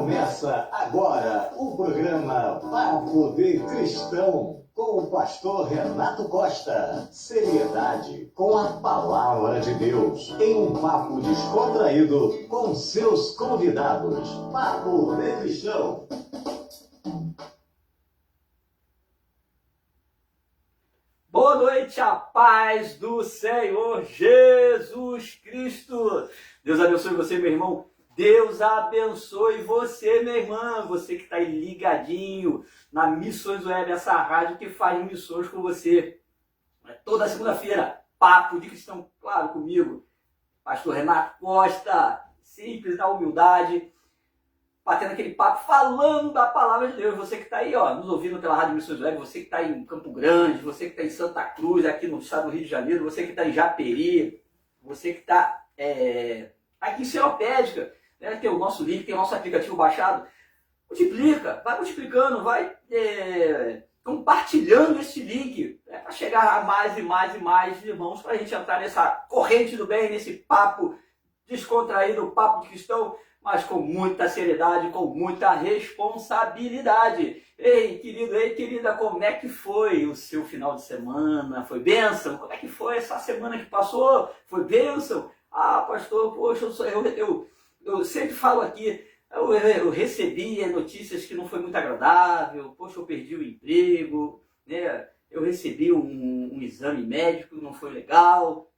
Começa agora o programa Papo de Cristão, com o pastor Renato Costa. Seriedade com a palavra de Deus, em um papo descontraído com seus convidados. Papo de Cristão. Boa noite, a paz do Senhor Jesus Cristo. Deus abençoe você, meu irmão. Deus abençoe você, minha irmã. Você que está aí ligadinho na Missões Web, essa rádio que faz missões com você. Toda segunda-feira, Papo de Cristão, claro, comigo, pastor Renato Costa, simples, na humildade, batendo aquele papo, falando da palavra de Deus. Você que está aí, ó, nos ouvindo pela Rádio Missões Web, você que está em Campo Grande, você que está em Santa Cruz, aqui no estado do Rio de Janeiro, você que está em Japeri, você que está aqui em Seropédica, né, tem o nosso link, tem o nosso aplicativo baixado. Multiplica, vai multiplicando, vai compartilhando esse link, para chegar a mais e mais e mais irmãos, para a gente entrar nessa corrente do bem, nesse papo descontraído, papo de cristão, mas com muita seriedade, com muita responsabilidade. Ei, querido, ei, querida, como é que foi o seu final de semana? Foi bênção? Como é que foi essa semana que passou? Foi bênção? Ah, pastor, poxa, eu sempre falo aqui, eu recebi notícias que não foi muito agradável, poxa, eu perdi o emprego, né? Eu recebi um exame médico, não foi legal.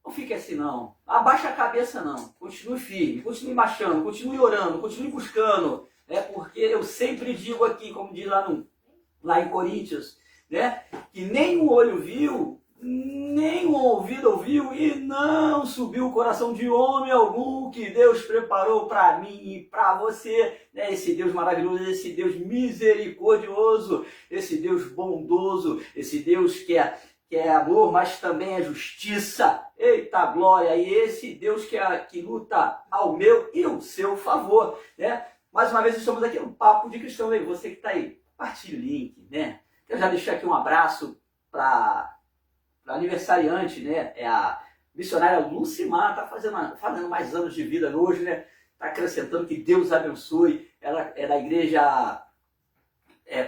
Não fique assim não, abaixa a cabeça não, continue firme, continue marchando, continue orando, continue buscando, né? Porque eu sempre digo aqui, como diz lá em Coríntios, né? Que nem o olho viu, nem o ouvido ouviu e não subiu o coração de homem algum que Deus preparou para mim e para você, né? Esse Deus maravilhoso, esse Deus misericordioso, esse Deus bondoso, esse Deus que é amor, mas também é justiça. Eita glória! E esse Deus que luta ao meu e o seu favor, né? Mais uma vez estamos aqui no Papo de Cristão. E você que está aí, compartilhe o link, né? Eu já deixei aqui um abraço para aniversariante, né? É a missionária Lucimar, está fazendo mais anos de vida hoje, né? Está acrescentando, que Deus abençoe. Ela é da igreja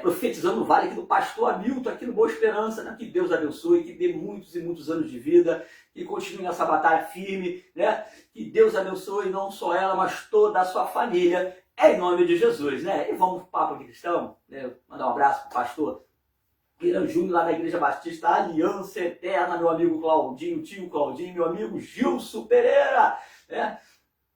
Profetizando no Vale, aqui do pastor Hamilton, aqui no Boa Esperança, né? Que Deus abençoe, que dê muitos e muitos anos de vida, que continue nessa batalha firme, né? Que Deus abençoe não só ela, mas toda a sua família, em nome de Jesus, né? E vamos para o Papo de Cristão, né? Mandar um abraço para o pastor Irã Júnior, lá da Igreja Batista Aliança Eterna, meu amigo Claudinho, tio Claudinho, meu amigo Gilson Pereira, né?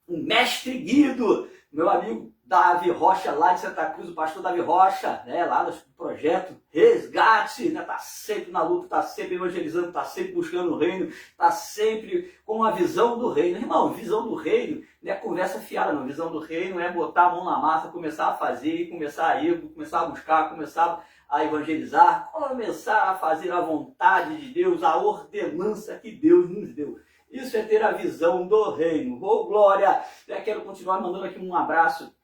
O mestre Guido, meu amigo Davi Rocha, lá de Santa Cruz, o pastor Davi Rocha, né, lá do projeto Resgate, né, tá sempre na luta, tá sempre evangelizando, tá sempre buscando o reino, tá sempre com a visão do reino. Irmão, visão do reino não é conversa fiada, não. Visão do reino é botar a mão na massa, começar a fazer, começar a ir, começar a buscar, começar a evangelizar, começar a fazer a vontade de Deus, a ordenança que Deus nos deu. Isso é ter a visão do reino. Oh, glória! Eu quero continuar mandando aqui um abraço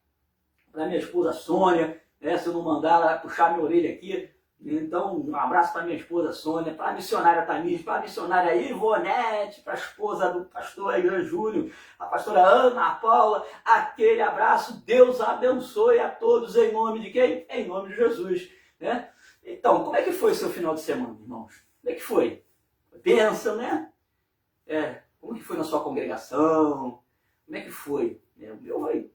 para minha esposa Sônia, né? Se eu não mandar, ela vai puxar minha orelha aqui. Então, um abraço para minha esposa Sônia, para a missionária Tamires, para a missionária Ivonete, para a esposa do pastor Irã Júnior, a pastora Ana Paula. Aquele abraço, Deus abençoe a todos em nome de quem? Em nome de Jesus, né? Então, como é que foi o seu final de semana, irmãos? Como é que foi? Bênção, né? Como que foi na sua congregação? Como é que foi? O meu foi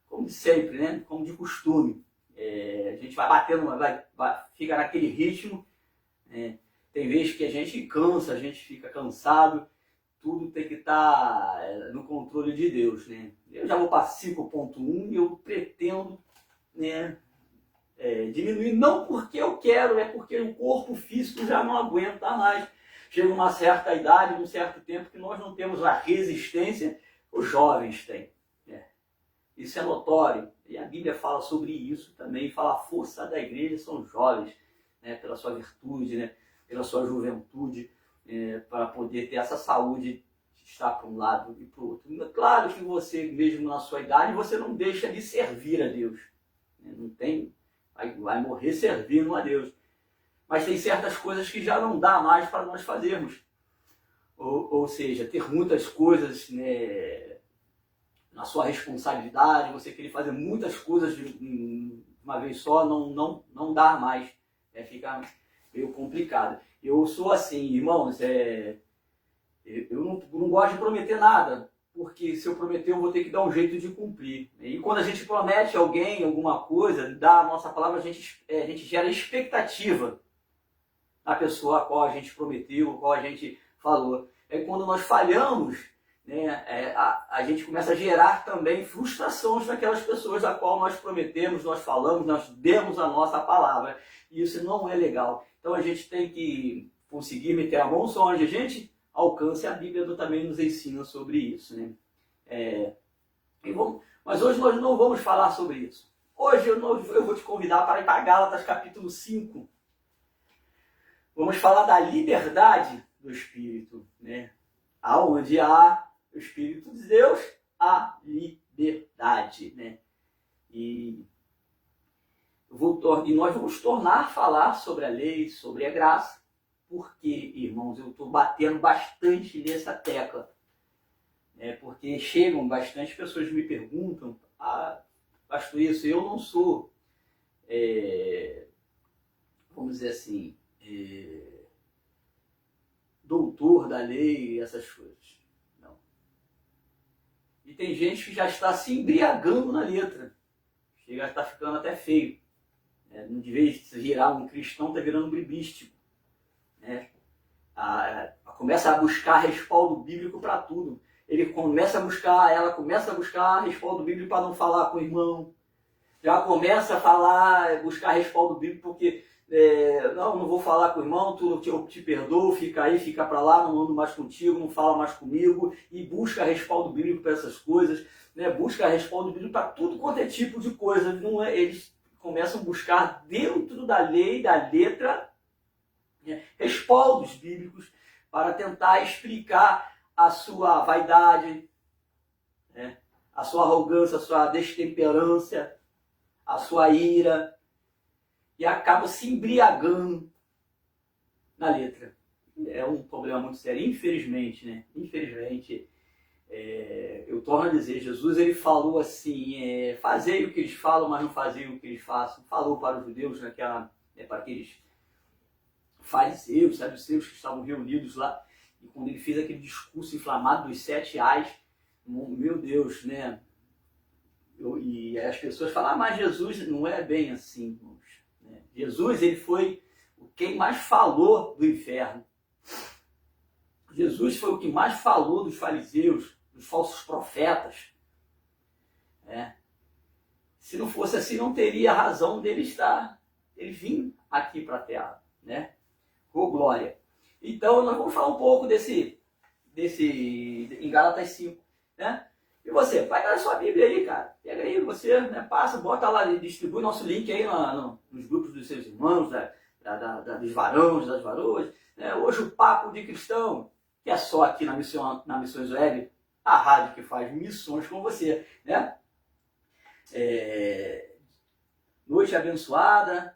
como de sempre, né? Como de costume. A gente vai batendo, fica naquele ritmo. Tem vezes que a gente cansa, a gente fica cansado. Tudo tem que estar no controle de Deus, né? Eu já vou para 5.1 e eu pretendo, né, diminuir, não porque eu quero, é porque o corpo físico já não aguenta mais. Chega uma certa idade, um certo tempo, que nós não temos a resistência que os jovens têm. Isso é notório. E a Bíblia fala sobre isso também. Fala a força da igreja são os jovens, né? Pela sua virtude, né? Pela sua juventude, para poder ter essa saúde de estar para um lado e para o outro. Claro que você, mesmo na sua idade, você não deixa de servir a Deus. Não tem, vai morrer servindo a Deus. Mas tem certas coisas que já não dá mais para nós fazermos. Ou seja, ter muitas coisas, né, na sua responsabilidade, você querer fazer muitas coisas de uma vez só, não dá mais, fica meio complicado. Eu sou assim, irmãos, eu não gosto de prometer nada, porque se eu prometer eu vou ter que dar um jeito de cumprir. E quando a gente promete a alguém alguma coisa, dá a nossa palavra, a gente gera expectativa na pessoa a qual a gente prometeu, a qual a gente falou. Quando nós falhamos, né, a gente começa a gerar também frustrações naquelas pessoas a qual nós prometemos, nós falamos, nós demos a nossa palavra. E isso não é legal. Então a gente tem que conseguir meter a mão só onde a gente alcance. A Bíblia também nos ensina sobre isso, né? Mas hoje nós não vamos falar sobre isso. Hoje eu vou te convidar para ir para Gálatas capítulo 5. Vamos falar da liberdade do Espírito, né? Aonde há o Espírito de Deus, há liberdade, né? E nós vamos tornar a falar sobre a lei, sobre a graça, porque, irmãos, eu estou batendo bastante nessa tecla, né? Porque chegam bastante pessoas que me perguntam, pastor, isso, eu não sou, vamos dizer assim, doutor da lei, essas coisas. Não. E tem gente que já está se embriagando na letra, chega a estar ficando até feio. De vez de virar um cristão, está virando bribístico. Né? Começa a buscar respaldo bíblico para tudo. Ela começa a buscar respaldo bíblico para não falar com o irmão. Já começa a buscar respaldo bíblico porque não vou falar com o irmão, eu te perdoo, fica aí, fica para lá, não ando mais contigo, não fala mais comigo, e busca respaldo bíblico para essas coisas, né? Busca respaldo bíblico para tudo quanto é tipo de coisa. Eles começam a buscar dentro da lei, da letra, né, respaldos bíblicos para tentar explicar a sua vaidade, né, a sua arrogância, a sua destemperança, a sua ira, e acaba se embriagando na letra. É um problema muito sério, infelizmente, né? Infelizmente, eu torno a dizer, Jesus ele falou assim, fazei o que eles falam, mas não fazei o que eles façam. Falou para os judeus, né, para aqueles fariseus, saduceus que estavam reunidos lá, e quando ele fez aquele discurso inflamado dos 7 ais, meu Deus, né? E as pessoas falam, mas Jesus não é bem assim, irmãos. Né? Jesus ele foi quem mais falou do inferno. Jesus foi o que mais falou dos fariseus, dos falsos profetas. Se não fosse assim, não teria razão dele vir aqui para a Terra, né? Oh, glória! Então, nós vamos falar um pouco desse em Gálatas 5, né? E você, pega a sua Bíblia aí, cara. Pega aí, você, né, passa, bota lá, distribui nosso link aí nos grupos dos seus irmãos, dos varões, das varoas. Né? Hoje o Papo de Cristão, que é só aqui na Missões Web, a rádio que faz missões com você, né? Noite abençoada,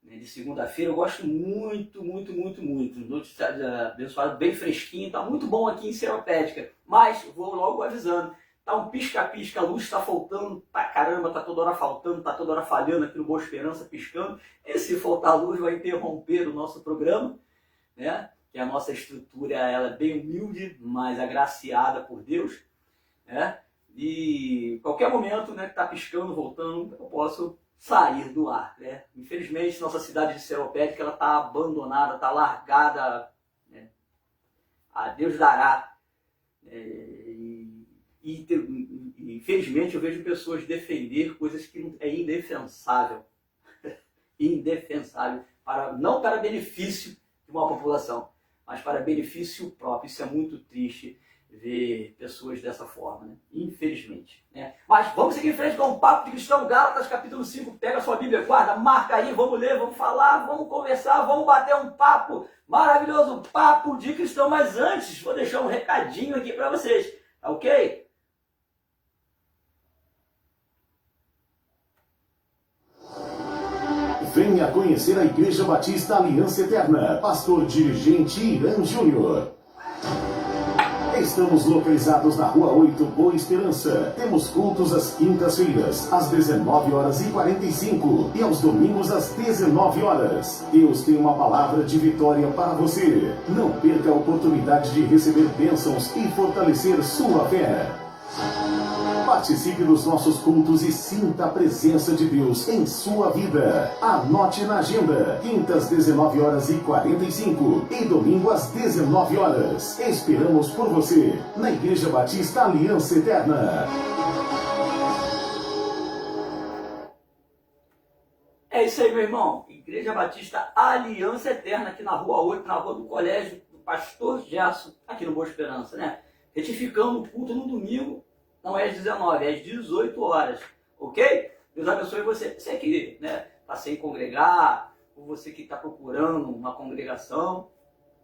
né, de segunda-feira, eu gosto muito, muito, muito, muito. Noite abençoada, bem fresquinho, tá muito bom aqui em Seropédica, mas vou logo avisando, tá um pisca-pisca, a luz está faltando pra caramba, tá toda hora faltando, tá toda hora falhando aqui no Boa Esperança, piscando, e se faltar luz vai interromper o nosso programa, né? Que a nossa estrutura ela é bem humilde, mas agraciada por Deus, né? E qualquer momento, né, que está piscando, voltando, eu posso sair do ar, né? Infelizmente, nossa cidade de Seropédica ela está abandonada, está largada, né? A Deus dará. Infelizmente, eu vejo pessoas defender coisas que é indefensável. Indefensável, não para benefício de uma população, mas para benefício próprio. Isso é muito triste ver pessoas dessa forma, né? Infelizmente, né? Mas vamos seguir em frente com o Papo de Cristão, Gálatas capítulo 5, pega a sua Bíblia, guarda, marca aí, vamos ler, vamos falar, vamos conversar, vamos bater um papo maravilhoso, Papo de Cristão. Mas antes, vou deixar um recadinho aqui para vocês, tá ok? Venha conhecer a Igreja Batista Aliança Eterna, pastor dirigente Irã Júnior. Estamos localizados na Rua 8, Boa Esperança. Temos cultos às quintas-feiras, às 19h45 e aos domingos às 19h. Deus tem uma palavra de vitória para você. Não perca a oportunidade de receber bênçãos e fortalecer sua fé. Participe dos nossos cultos e sinta a presença de Deus em sua vida. Anote na agenda, quintas 19h45 e domingo às 19h. Esperamos por você na Igreja Batista Aliança Eterna. É isso aí, meu irmão. Igreja Batista Aliança Eterna, aqui na Rua 8, na Rua do Colégio do Pastor Gerson, aqui no Boa Esperança, né? Retificando o culto no domingo. Não é às 19, é às 18 horas, ok? Deus abençoe você. Você que está sem congregar, ou você que está procurando uma congregação,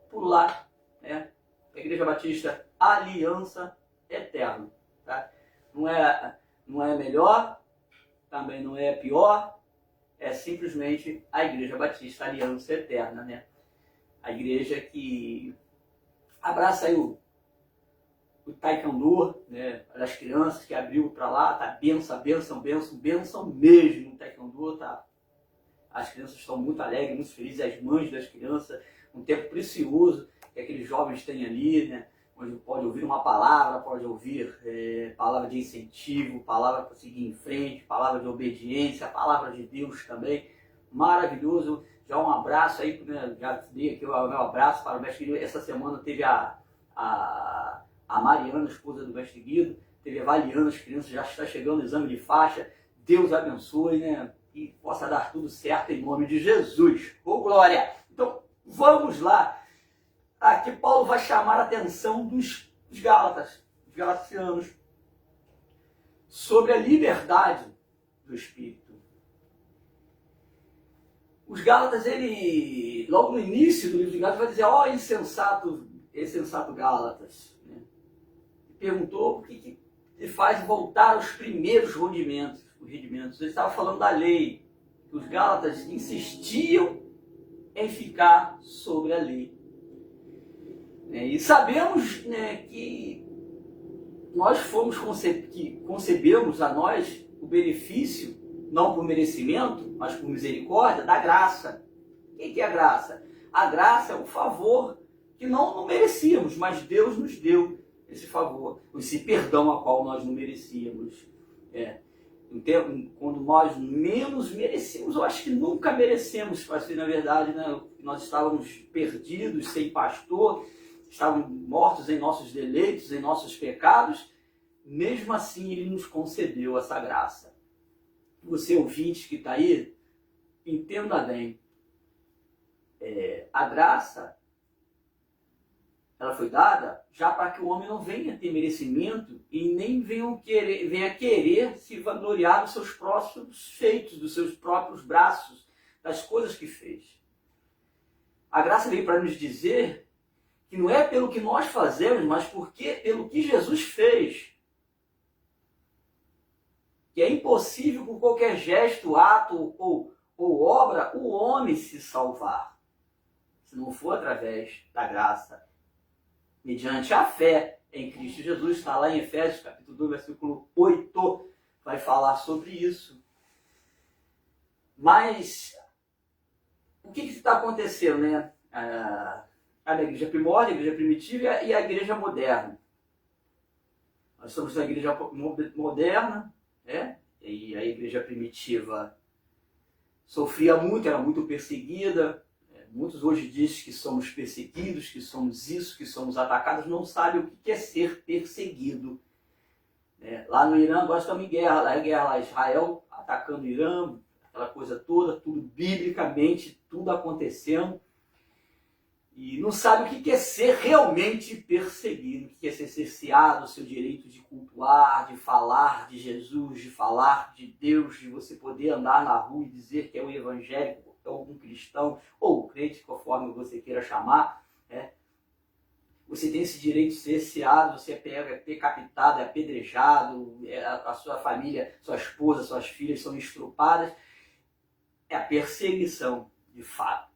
por lá, né? A Igreja Batista Aliança Eterna, tá? Não é melhor, também não é pior, é simplesmente a Igreja Batista Aliança Eterna, né? A igreja que abraça aí o taekwondo, né, das crianças, que abriu para lá, tá benção mesmo o taekwondo, tá? As crianças estão muito alegres, muito felizes, as mães das crianças, um tempo precioso que aqueles jovens têm ali, né, onde pode ouvir uma palavra, pode ouvir palavra de incentivo, palavra para seguir em frente, palavra de obediência, palavra de Deus também, maravilhoso. Já um abraço aí, né, já dei aqui o meu abraço para o mestre Guido. Essa semana teve a Mariana, esposa do mestre Guido, teve avaliando as crianças, já está chegando o exame de faixa. Deus abençoe, né? E possa dar tudo certo em nome de Jesus. Ô, glória! Então, vamos lá. Aqui Paulo vai chamar a atenção dos Gálatas, dos galatianos, sobre a liberdade do Espírito. Os Gálatas, ele, logo no início do livro de Gálatas, vai dizer: ó, insensato Gálatas, né? Perguntou o que lhe faz voltar aos primeiros rudimentos. Ele estava falando da lei. Os Gálatas insistiam em ficar sobre a lei. E sabemos, né, que nós que concebemos a nós o benefício, não por merecimento, mas por misericórdia, da graça. O que é a graça? A graça é um favor que não merecíamos, mas Deus nos deu esse favor, esse perdão a qual nós não merecíamos. Quando nós menos merecemos, eu acho que nunca merecemos, assim, na verdade, né? Nós estávamos perdidos, sem pastor, estávamos mortos em nossos deleitos, em nossos pecados, mesmo assim Ele nos concedeu essa graça. Você, ouvinte que está aí, entenda bem, a graça, ela foi dada já para que o homem não venha ter merecimento e nem venha querer se vangloriar dos seus próprios feitos, dos seus próprios braços, das coisas que fez. A graça veio para nos dizer que não é pelo que nós fazemos, mas pelo que Jesus fez. Que é impossível por qualquer gesto, ato ou obra o homem se salvar, se não for através da graça, mediante a fé em Cristo Jesus. Está lá em Efésios capítulo 2, versículo 8, vai falar sobre isso. Mas o que está acontecendo, né? A igreja primórdia, a igreja primitiva e a igreja moderna. Nós somos a igreja moderna, né? E a igreja primitiva sofria muito, era muito perseguida. Muitos hoje dizem que somos perseguidos, que somos isso, que somos atacados, não sabem o que é ser perseguido. Lá no Irã, nós estamos em guerra, lá é guerra, lá Israel atacando o Irã, aquela coisa toda, tudo biblicamente, tudo acontecendo. E não sabe o que é ser realmente perseguido, o que é ser cerceado, o seu direito de cultuar, de falar de Jesus, de falar de Deus, de você poder andar na rua e dizer que é um evangélico, ou um cristão, ou um crente, conforme você queira chamar. Você tem esse direito cerceado, você é decapitado, é apedrejado, a sua família, sua esposa, suas filhas são estrupadas. É a perseguição, de fato.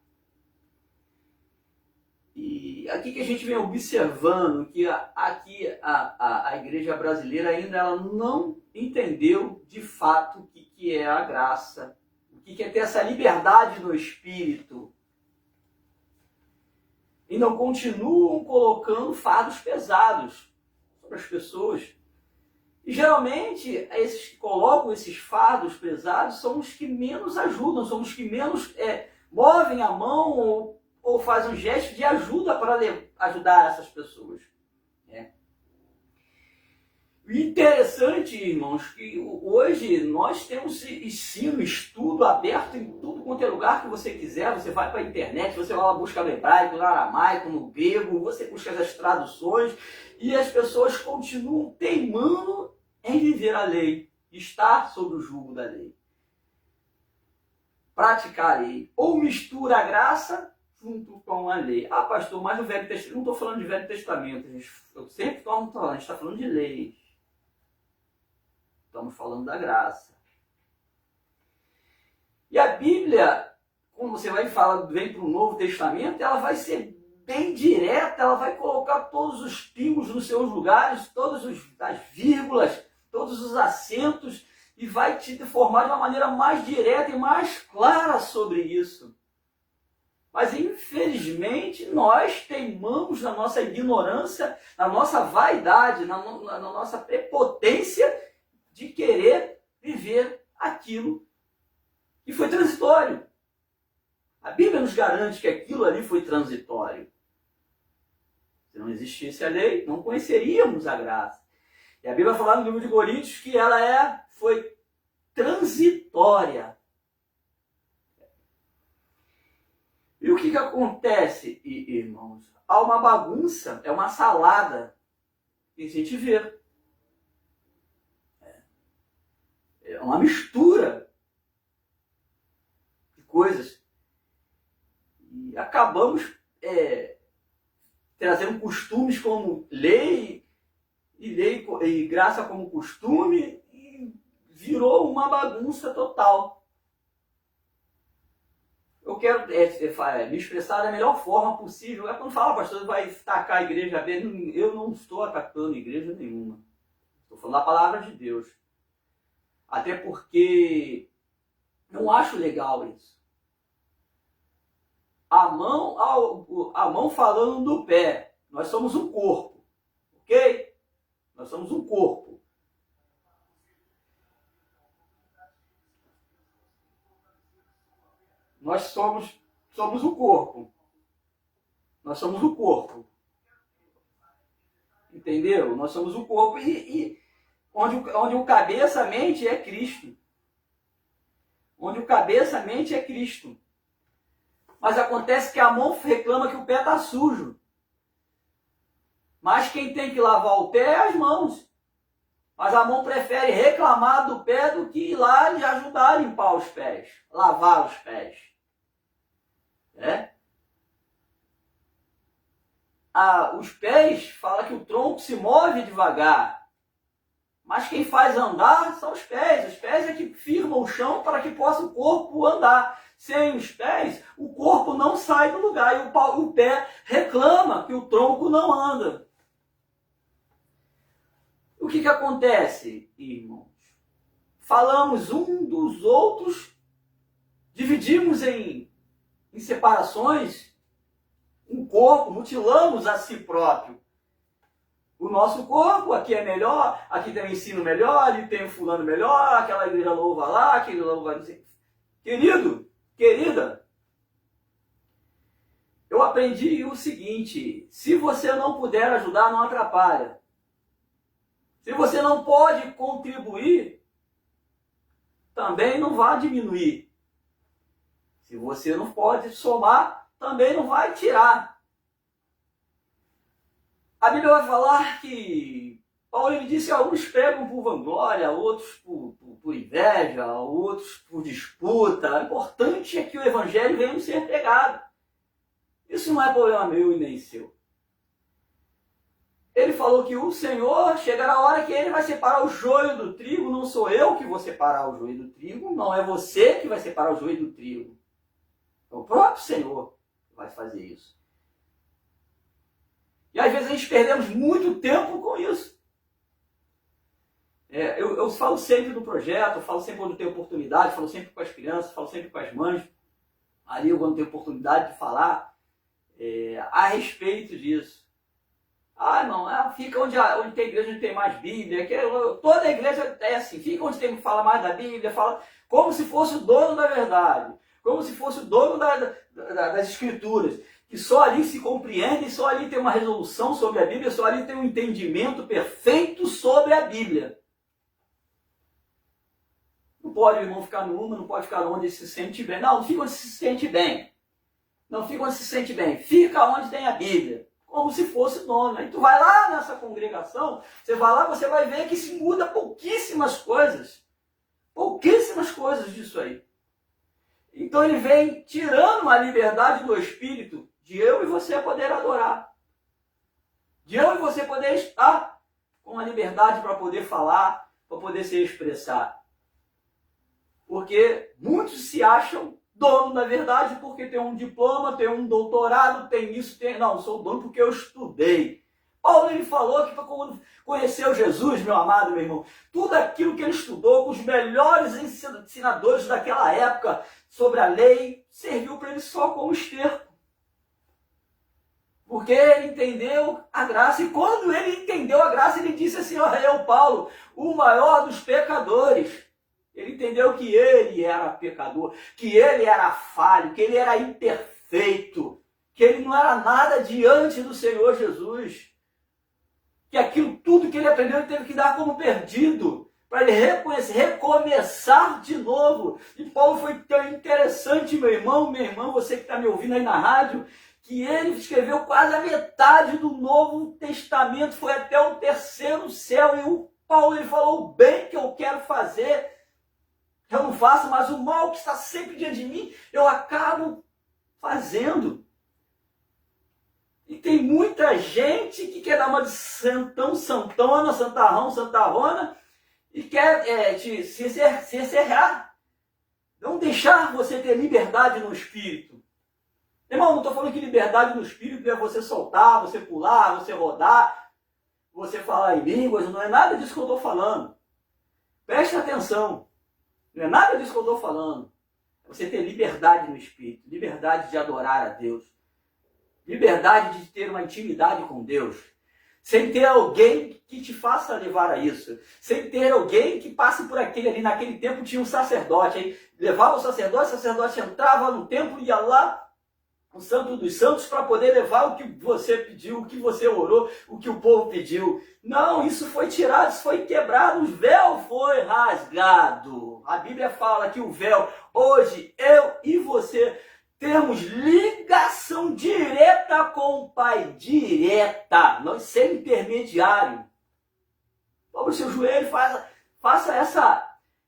E aqui que a gente vem observando que aqui a igreja brasileira ainda ela não entendeu de fato o que é a graça, o que é ter essa liberdade no espírito. E não continuam colocando fardos pesados sobre as pessoas. E geralmente esses que colocam esses fardos pesados são os que menos ajudam, são os que menos movem a mão ou fazem um gesto de ajuda para ajudar essas pessoas. O interessante, irmãos, que hoje nós temos ensino, estudo aberto em tudo quanto é lugar que você quiser. Você vai para a internet, você vai lá buscar no hebraico, no aramaico, no grego, você busca as traduções e as pessoas continuam teimando em viver a lei, estar sob o jugo da lei, praticar a lei, ou mistura a graça junto com a lei. Ah, pastor, mas o Velho Testamento, não estou falando de Velho Testamento, eu sempre estou falando, a gente está falando de leis. Estamos falando da graça. E a Bíblia, quando você vem para o Novo Testamento, ela vai ser bem direta, ela vai colocar todos os pingos nos seus lugares, todas as vírgulas, todos os acentos, e vai te informar de uma maneira mais direta e mais clara sobre isso. Mas, infelizmente, nós teimamos na nossa ignorância, na nossa vaidade, na nossa prepotência de querer viver aquilo que foi transitório. A Bíblia nos garante que aquilo ali foi transitório. Se não existisse a lei, não conheceríamos a graça. E a Bíblia vai falar no livro de Coríntios que ela foi transitória. E o que acontece, irmãos? Há uma bagunça, é uma salada que a gente vê. É uma mistura de coisas. E acabamos trazendo costumes como lei e graça como costume, e virou uma bagunça total. Eu quero me expressar da melhor forma possível. Quando fala, pastor, vai atacar a igreja bem, eu não estou atacando igreja nenhuma. Estou falando da palavra de Deus. Até porque não acho legal isso. A mão falando do pé. Nós somos um corpo. Ok? Nós somos um corpo. Nós somos o corpo. Nós somos o corpo. Entendeu? Nós somos o corpo e onde o cabeça, a mente é Cristo. Onde o cabeça, a mente é Cristo. Mas acontece que a mão reclama que o pé está sujo. Mas quem tem que lavar o pé é as mãos. Mas a mão prefere reclamar do pé do que ir lá e ajudar a limpar os pés, lavar os pés. Os pés, fala que o tronco se move devagar. Mas quem faz andar são os pés. Os pés é que firmam o chão para que possa o corpo andar. Sem os pés, o corpo não sai do lugar. E o pé reclama que o tronco não anda. O que acontece, irmãos? Falamos um dos outros, dividimos em separações, um corpo, mutilamos a si próprio. O nosso corpo, aqui é melhor, aqui tem um ensino melhor, ali tem um fulano melhor, aquela igreja louva lá, aquele louva não sei. Querido, querida, eu aprendi o seguinte: se você não puder ajudar, não atrapalha. Se você não pode contribuir, também não vai diminuir. Se você não pode somar, também não vai tirar. A Bíblia vai falar que Paulo ele disse que alguns pregam por vanglória, outros por inveja, outros por disputa. O importante é que o evangelho venha ser pregado. Isso não é problema meu e nem seu. Ele falou que o Senhor chegará a hora que ele vai separar o joio do trigo. Não sou eu que vou separar o joio do trigo, não é você que vai separar o joio do trigo. É o próprio Senhor que vai fazer isso. E às vezes a gente perdemos muito tempo com isso. Eu falo sempre do projeto, eu falo sempre quando tenho oportunidade, falo sempre com as crianças, falo sempre com as mães. Ali eu quando tenho oportunidade de falar a respeito disso. Não, fica onde tem igreja, onde tem mais Bíblia. Toda igreja é assim, fica onde fala mais da Bíblia, fala como se fosse o dono da verdade, como se fosse o dono das Escrituras, que só ali se compreende, só ali tem uma resolução sobre a Bíblia, só ali tem um entendimento perfeito sobre a Bíblia. Não pode o irmão ficar numa, não pode ficar onde se sente bem. Não fica onde se sente bem. Não fica onde se sente bem. Fica onde tem a Bíblia. Como se fosse dono. Aí tu vai lá nessa congregação, você vai lá, você vai ver que se muda pouquíssimas coisas. Pouquíssimas coisas disso aí. Então ele vem tirando a liberdade do Espírito de eu e você poder adorar. De eu e você poder estar com a liberdade para poder falar, para poder se expressar. Porque muitos se acham dono da verdade porque tem um diploma, tem um doutorado, tem isso, tem... Não, sou dono porque eu estudei. Paulo ele falou que quando conheceu Jesus, meu amado, meu irmão, tudo aquilo que ele estudou com os melhores ensinadores daquela época sobre a lei, serviu para ele só como esterco. Porque ele entendeu a graça, e quando ele entendeu a graça, ele disse assim, eu, Paulo, o maior dos pecadores. Ele entendeu que ele era pecador, que ele era falho, que ele era imperfeito, que ele não era nada diante do Senhor Jesus. Que aquilo tudo que ele aprendeu, ele teve que dar como perdido, para ele reconhecer, recomeçar de novo. E Paulo foi tão interessante, meu irmão, minha irmã, você que está me ouvindo aí na rádio, que ele escreveu quase a metade do Novo Testamento, foi até o terceiro céu, e o Paulo ele falou, o bem que eu quero fazer, eu não faço, mas o mal que está sempre diante de mim, eu acabo fazendo. E tem muita gente que quer dar uma de santão, santona, santarrão, santarrona, e quer se encerrar. Não deixar você ter liberdade no Espírito. Irmão, não estou falando que liberdade no Espírito é você soltar, você pular, você rodar, você falar em línguas, não é nada disso que eu estou falando. Preste atenção. Não é nada disso que eu estou falando. É você ter liberdade no Espírito, liberdade de adorar a Deus, liberdade de ter uma intimidade com Deus, sem ter alguém que te faça levar a isso, sem ter alguém que passe por aquele ali. Naquele tempo tinha um sacerdote, aí levava o sacerdote entrava no templo, ia lá, o Santo dos Santos, para poder levar o que você pediu, o que você orou, o que o povo pediu. Não, isso foi tirado, isso foi quebrado, o véu foi rasgado. A Bíblia fala que o véu, hoje, eu e você, temos ligação direta com o Pai, direta, não sem intermediário. Dobre o seu joelho, faça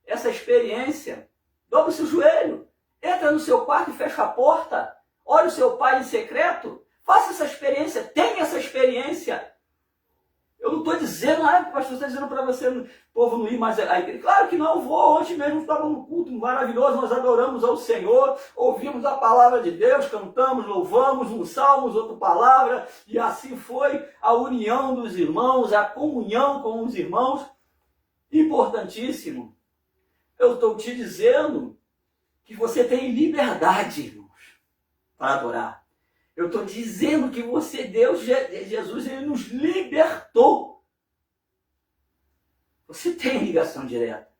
essa experiência. Dobre o seu joelho, entra no seu quarto e fecha a porta. Olha o seu pai em secreto, faça essa experiência, tenha essa experiência. Eu não estou dizendo, o pastor está dizendo para você, o povo não ir mais à igreja. Claro que não, eu vou. Ontem mesmo estava no culto maravilhoso, nós adoramos ao Senhor, ouvimos a palavra de Deus, cantamos, louvamos, um salmos, outra palavra, e assim foi a união dos irmãos, a comunhão com os irmãos. Importantíssimo. Eu estou te dizendo que você tem liberdade, irmãos, para adorar. Eu estou dizendo que você, Deus, Jesus, ele nos libertou. Você tem ligação direta.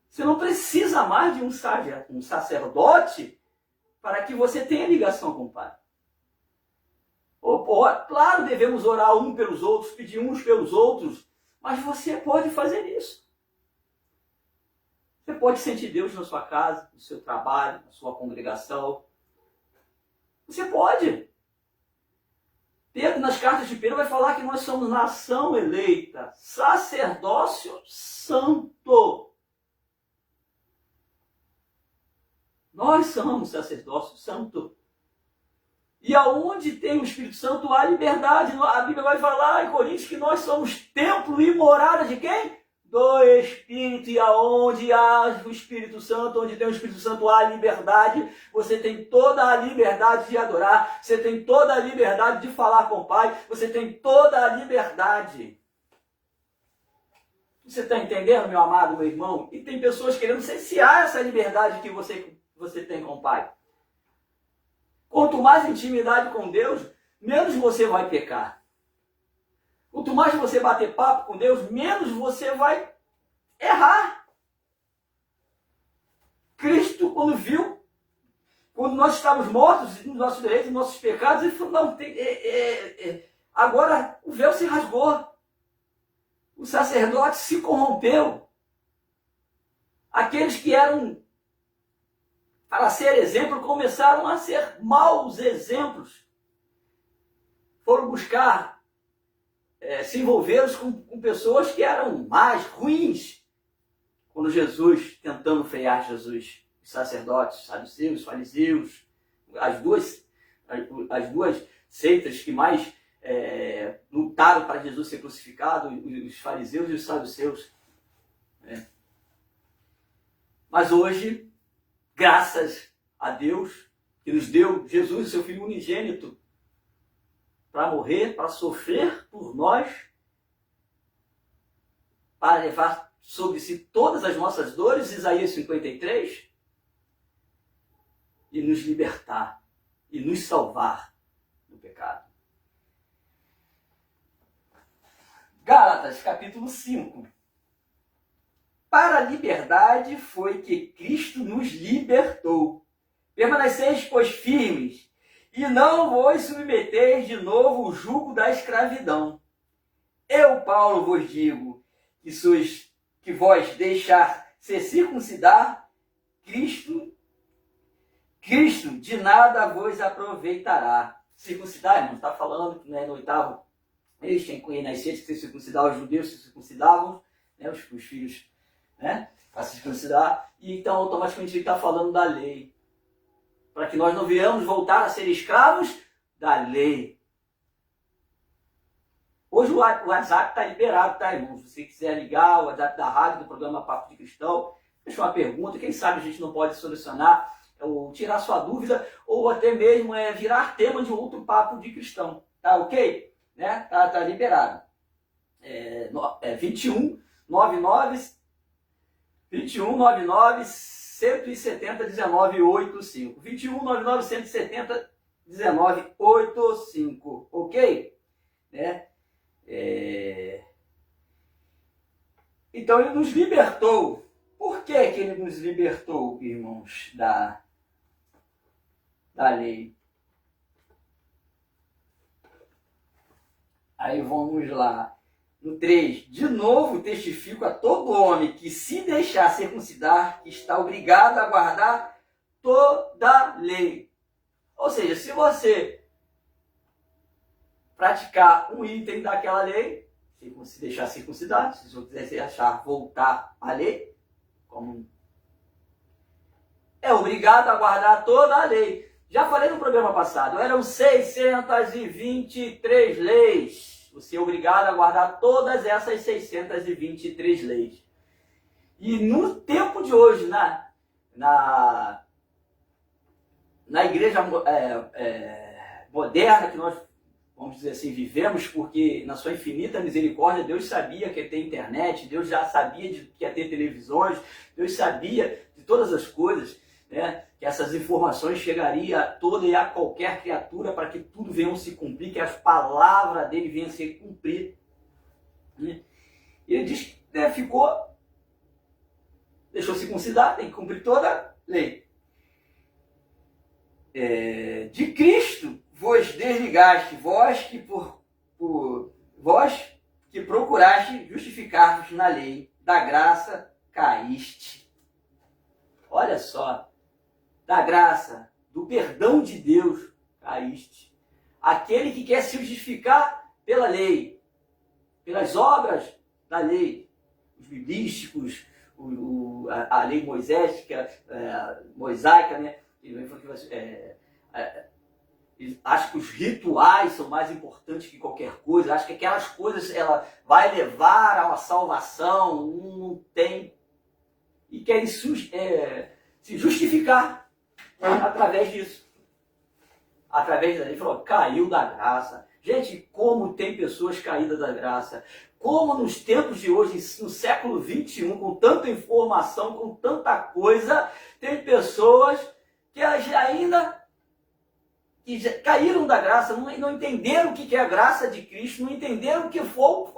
Você não precisa mais de um sacerdote para que você tenha ligação com o Pai. Claro, devemos orar uns pelos outros, pedir uns pelos outros, mas você pode fazer isso. Você pode sentir Deus na sua casa, no seu trabalho, na sua congregação. Você pode. Pedro, nas cartas de Pedro, vai falar que nós somos nação eleita, sacerdócio santo. Nós somos sacerdócio santo. E aonde tem o Espírito Santo, há liberdade. A Bíblia vai falar em Coríntios que nós somos templo e morada de quem? do Espírito, e aonde há o Espírito Santo, onde tem o Espírito Santo há liberdade. Você tem toda a liberdade de adorar, você tem toda a liberdade de falar com o Pai, você tem toda a liberdade. Você está entendendo, meu amado, meu irmão? E tem pessoas querendo cercear essa liberdade que você tem com o Pai. Quanto mais intimidade com Deus, menos você vai pecar. Quanto mais você bater papo com Deus, menos você vai errar. Cristo, quando nós estávamos mortos nos nossos direitos, nos nossos pecados, ele falou, não, agora o véu se rasgou. O sacerdote se corrompeu. Aqueles que eram para ser exemplo começaram a ser maus exemplos. Foram buscar se envolveram com pessoas que eram mais ruins. Quando Jesus, tentando frear Jesus, os sacerdotes, saduceus, fariseus, as duas seitas que mais lutaram para Jesus ser crucificado, os fariseus e os saduceus. Mas hoje, graças a Deus, que nos deu Jesus, seu Filho unigênito, para morrer, para sofrer por nós, para levar sobre si todas as nossas dores, Isaías 53, e nos libertar, e nos salvar do pecado. Gálatas, capítulo 5. Para a liberdade foi que Cristo nos libertou. Permaneceis, pois, firmes, e não vos submeteis de novo o jugo da escravidão. Eu, Paulo, vos digo que vós deixar se circuncidar, Cristo de nada vos aproveitará. Circuncidar, irmão, está falando que no oitavo, eles tinham que nascer, que se circuncidar, os judeus se circuncidavam, os filhos, para se circuncidar, e então automaticamente ele está falando da lei. Para que nós não venhamos voltar a ser escravos da lei. Hoje o WhatsApp está liberado, tá, irmão? Se você quiser ligar o WhatsApp da rádio, do programa Papo de Cristão, deixa uma pergunta, quem sabe a gente não pode solucionar, ou tirar sua dúvida, ou até mesmo virar tema de outro Papo de Cristão. Tá ok? Tá liberado. 21 99 170 1985. 21 99 170 1985. Ok? Então ele nos libertou. Por que ele nos libertou, irmãos, da lei? Aí vamos lá. No 3, de novo testifico a todo homem que se deixar circuncidar, que está obrigado a guardar toda a lei. Ou seja, se você praticar um item daquela lei, se deixar circuncidar, se você quiser deixar voltar à lei, é obrigado a guardar toda a lei. Já falei no programa passado, eram 623 leis. Você é obrigado a guardar todas essas 623 leis. E no tempo de hoje, na igreja moderna que nós, vamos dizer assim, vivemos, porque na sua infinita misericórdia, Deus sabia que ia ter internet, Deus já sabia que ia ter televisões, Deus sabia de todas as coisas, que essas informações chegariam a toda e a qualquer criatura para que tudo venha a se cumprir, que as palavras dele venham a se cumprir. E ele diz que deixou circuncidar, tem que cumprir toda a lei. De Cristo vos desligaste, vós que procuraste justificar-vos na lei, da graça caíste. Olha só. Da graça, do perdão de Deus, caíste. Aquele que quer se justificar pela lei, pelas obras da lei, os bilísticos, a lei mosaica, acha que os rituais são mais importantes que qualquer coisa, acha que aquelas coisas ela vai levar a uma salvação, não tem, e querem se justificar através disso. Através daí, falou, caiu da graça. Gente, como tem pessoas caídas da graça. Como nos tempos de hoje, no século XXI, com tanta informação, com tanta coisa, tem pessoas que ainda que já caíram da graça, não entenderam o que é a graça de Cristo, não entenderam o que foi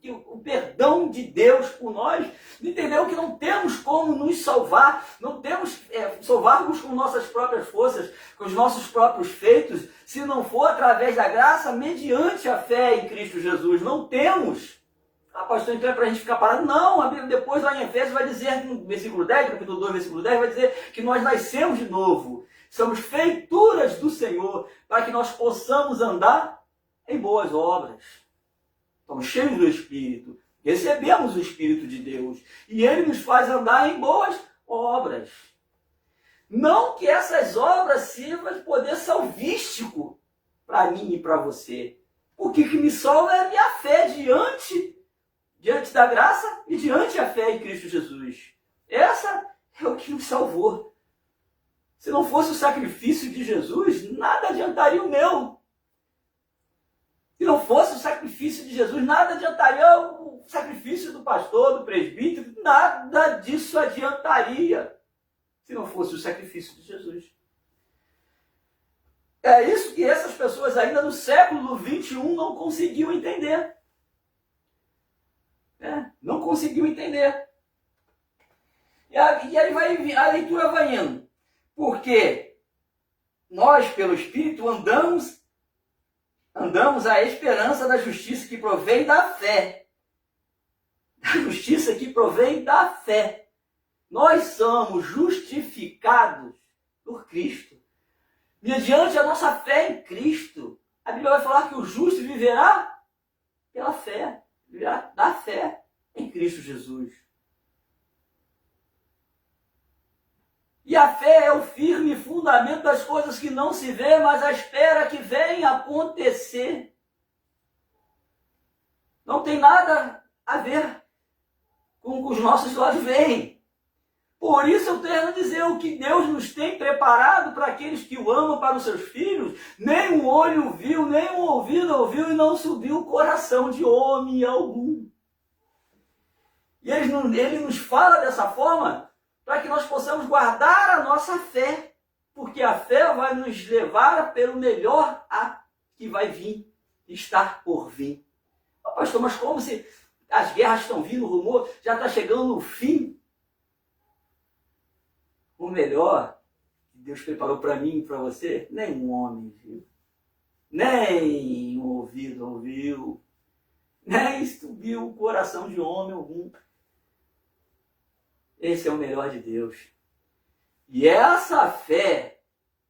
o perdão de Deus por nós, não entenderam que não temos como nos salvar, não temos salvarmos com nossas próprias forças, com os nossos próprios feitos, se não for através da graça, mediante a fé em Cristo Jesus. Não temos. Ah, pastor, então é para a gente ficar parado? Não, a Bíblia depois lá em Efésios vai dizer, no versículo 10, capítulo 2, versículo 10, vai dizer que nós nascemos de novo. Somos feituras do Senhor para que nós possamos andar em boas obras. Estamos cheios do Espírito. Recebemos o Espírito de Deus. E Ele nos faz andar em boas obras. Não que essas obras sirvam de poder salvístico para mim e para você. O que me salva é a minha fé diante da graça e diante a fé em Cristo Jesus. Essa é o que nos salvou. Se não fosse o sacrifício de Jesus, nada adiantaria o meu. Se não fosse o sacrifício de Jesus, nada adiantaria o sacrifício do pastor, do presbítero, nada disso adiantaria. Se não fosse o sacrifício de Jesus. É isso que essas pessoas ainda no século XXI não conseguiam entender. Não conseguiam entender. E aí a leitura vai indo. Porque nós, pelo Espírito, andamos à esperança da justiça que provém da fé. A justiça que provém da fé. Nós somos justificados por Cristo. Mediante a nossa fé em Cristo. A Bíblia vai falar que o justo viverá pela fé. Viverá da fé em Cristo Jesus. E a fé é o firme fundamento das coisas que não se vê, mas a espera que vem acontecer. Não tem nada a ver com o que os nossos olhos veem. Por isso eu tenho a dizer, o que Deus nos tem preparado para aqueles que o amam, para os seus filhos, nem um olho viu, nem um ouvido ouviu e não subiu o coração de homem algum. E ele nos fala dessa forma para que nós possamos guardar a nossa fé, porque a fé vai nos levar pelo melhor que vai vir, estar por vir. Oh, pastor, mas como se as guerras estão vindo, o rumor já está chegando no fim? O melhor que Deus preparou para mim e para você, nenhum homem viu, nem um ouvido ouviu, nem subiu o coração de homem algum. Esse é o melhor de Deus. E essa fé,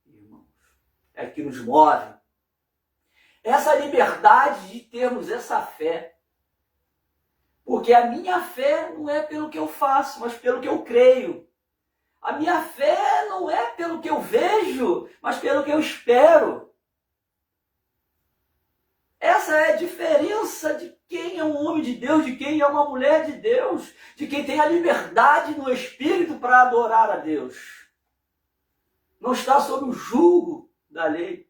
irmãos, é que nos move. Essa liberdade de termos essa fé. Porque a minha fé não é pelo que eu faço, mas pelo que eu creio. A minha fé não é pelo que eu vejo, mas pelo que eu espero. Essa é a diferença de quem é um homem de Deus, de quem é uma mulher de Deus, de quem tem a liberdade no Espírito para adorar a Deus. Não está sob o jugo da lei.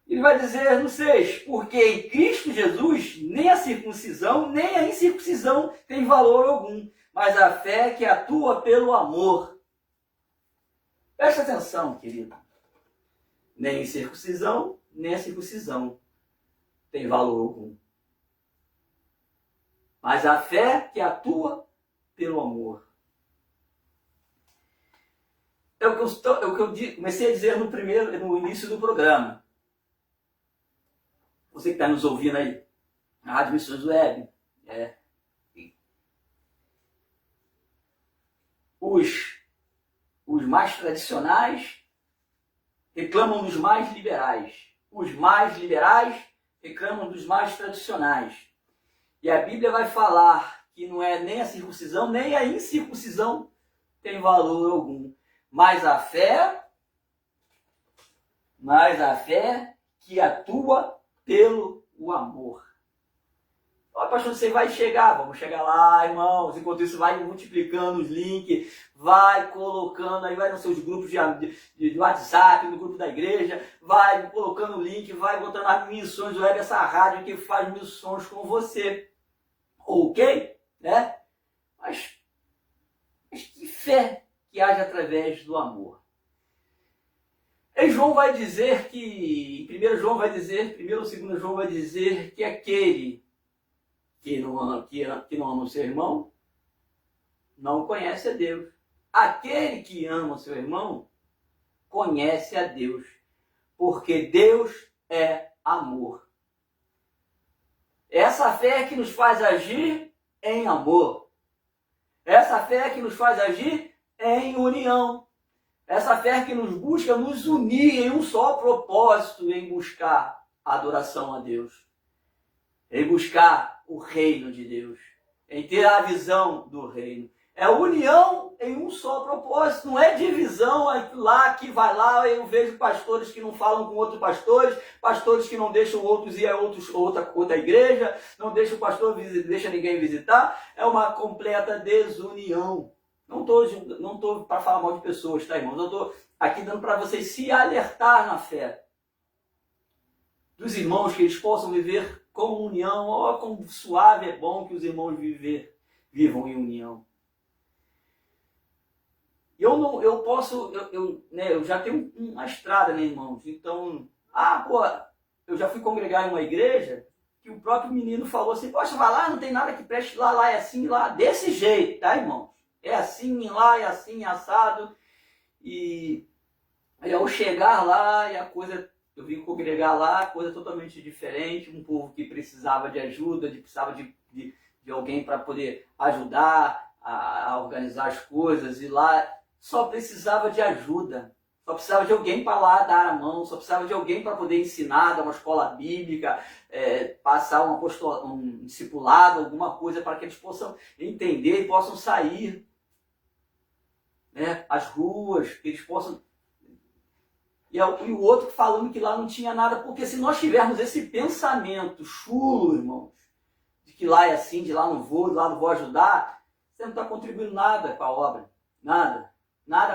Ele vai dizer no 6, porque em Cristo Jesus nem a circuncisão, nem a incircuncisão tem valor algum, mas a fé que atua pelo amor. Presta atenção, querido. Nem a circuncisão, nem a circuncisão tem valor algum. Mas a fé que atua pelo amor. É o que eu comecei a dizer no início do programa. Você que está nos ouvindo aí, na Rádio Missões Web, os mais tradicionais reclamam dos mais liberais. Os mais liberais reclamam dos mais tradicionais. E a Bíblia vai falar que não é nem a circuncisão, nem a incircuncisão tem valor algum. Mas a fé mas a fé que atua pelo amor. Olha, pastor, você vai chegar, vamos chegar lá, irmãos. Enquanto isso, vai multiplicando os links, vai colocando, aí vai nos seus grupos de WhatsApp, no grupo da igreja, vai colocando o link, vai botando as missões do web, essa rádio que faz missões com você. Ok? Né? Mas que fé que age através do amor. E João vai dizer que, 1 João vai dizer, 1 ou 2 João vai dizer que aquele que não ama o seu irmão não conhece a Deus. Aquele que ama o seu irmão conhece a Deus, porque Deus é amor. Essa fé é que nos faz agir em amor. Essa fé é que nos faz agir em união. Essa fé que nos busca nos unir em um só propósito, em buscar a adoração a Deus, em buscar o reino de Deus, em ter a visão do reino. É união em um só propósito, não é divisão lá que vai lá. Eu vejo pastores que não falam com outros pastores, pastores que não deixam outros ir a outra igreja, não deixam o pastor deixa ninguém visitar. É uma completa desunião. Não estou para falar mal de pessoas, tá, irmãos? Eu estou aqui dando para vocês se alertar na fé dos irmãos, que eles possam viver com união. Ó, como suave é bom que os irmãos vivam em união. Eu já tenho uma estrada, né, irmãos? Então, eu já fui congregar em uma igreja que o próprio menino falou assim: poxa, vai lá, não tem nada que preste lá é assim, lá, desse jeito, tá, irmão? É assim, lá é assim, assado. E aí, ao chegar lá, e eu vim congregar lá, coisa totalmente diferente, um povo que precisava de ajuda, precisava de alguém para poder ajudar a organizar as coisas, e lá só precisava de ajuda, só precisava de alguém para lá dar a mão, só precisava de alguém para poder ensinar, dar uma escola bíblica, passar um discipulado, alguma coisa para que eles possam entender e possam sair, né, as ruas, que eles possam... E o outro falando que lá não tinha nada, porque se nós tivermos esse pensamento chulo, irmãos, de que lá é assim, de lá não vou ajudar, você não está contribuindo nada com a obra, nada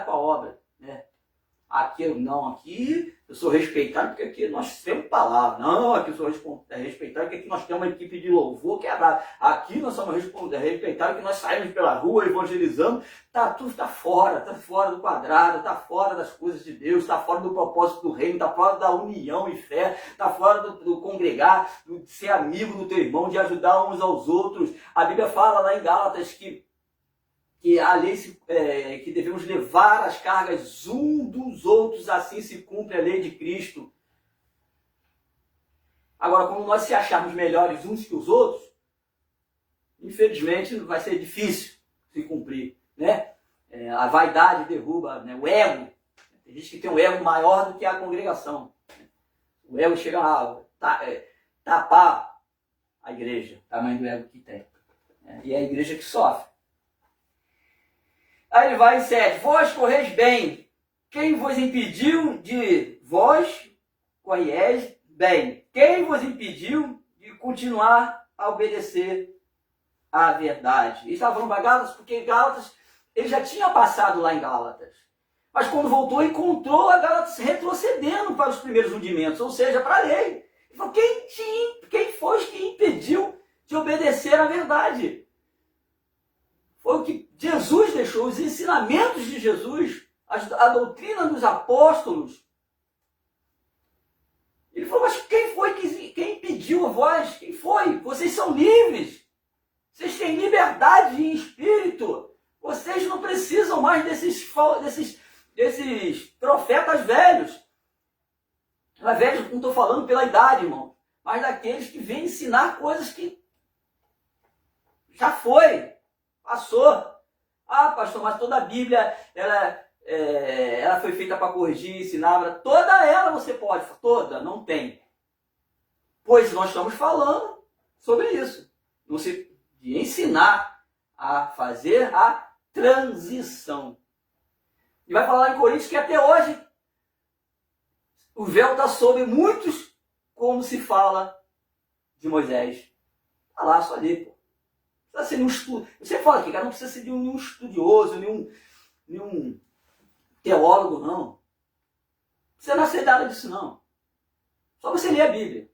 com a obra, né? Aqui eu sou respeitado porque aqui nós temos palavra. Não, aqui eu sou respeitado porque aqui nós temos uma equipe de louvor que é brava. Aqui nós somos respeitados porque nós saímos pela rua evangelizando. Tudo está fora do quadrado, está fora das coisas de Deus, está fora do propósito do reino, está fora da união e fé, está fora do congregar, de ser amigo do teu irmão, de ajudar uns aos outros. A Bíblia fala lá em Gálatas que a lei que devemos levar as cargas um dos outros, assim se cumpre a lei de Cristo. Agora, como nós se acharmos melhores uns que os outros, infelizmente vai ser difícil se cumprir, né? A vaidade derruba, né? O ego. Tem gente que tem um ego maior do que a congregação. O ego chega a tapar a igreja, o tamanho do ego que tem. E é a igreja que sofre. Aí ele vai em 7. Vós correis bem. Quem vos impediu de vós correis bem? Quem vos impediu de continuar a obedecer à verdade? Ele estava falando para Gálatas porque Gálatas, ele já tinha passado lá em Gálatas. Mas quando voltou, encontrou a Gálatas retrocedendo para os primeiros rudimentos, ou seja, para a lei. Ele falou: quem foi que impediu de obedecer à verdade? Foi o que Jesus deixou, os ensinamentos de Jesus, a doutrina dos apóstolos. Ele falou: mas quem impediu a vós? Quem foi? Vocês são livres. Vocês têm liberdade em espírito. Vocês não precisam mais desses profetas velhos. Mas velhos, não estou falando pela idade, irmão, mas daqueles que vêm ensinar coisas que já foi. Passou. Pastor, mas toda a Bíblia, ela foi feita para corrigir, ensinar. Toda ela você pode, toda, não tem. Pois nós estamos falando sobre isso. De ensinar a fazer a transição. E vai falar lá em Coríntios que até hoje O véu está sobre muitos, como se fala de Moisés. Está lá, só ler, pô. Não precisa ser nenhum estudo. Você fala que cara, não precisa ser nenhum estudioso, nenhum teólogo, não. Não precisa nascer nada disso, não. Só você ler a Bíblia.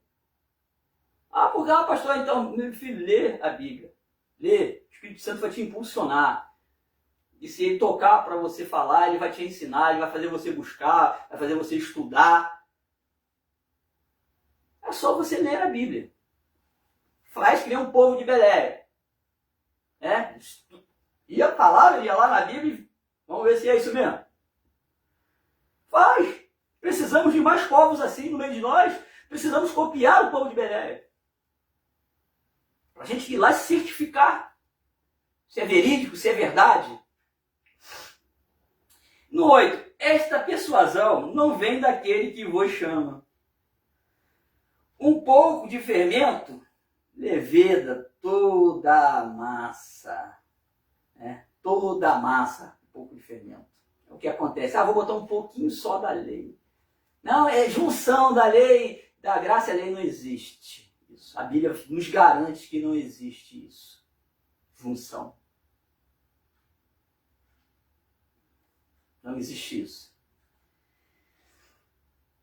Ah, porque, pastor, então, meu filho, lê a Bíblia. Lê. O Espírito Santo vai te impulsionar. E se ele tocar para você falar, ele vai te ensinar, ele vai fazer você buscar, vai fazer você estudar. É só você ler a Bíblia. Faz que nem um povo de Belé. E a palavra ia lá na Bíblia, vamos ver se é isso mesmo. Faz. Precisamos de mais povos assim no meio de nós. Precisamos copiar o povo de Belé. Para a gente ir lá se certificar. Se é verídico, se é verdade. No 8. Esta persuasão não vem daquele que vos chama. Um pouco de fermento leveda toda a massa. Toda a massa. Um pouco de fermento. É o que acontece. Vou botar um pouquinho só da lei. Não, é junção da lei, da graça e a lei não existe. Isso. A Bíblia nos garante que não existe isso. Junção. Não existe isso.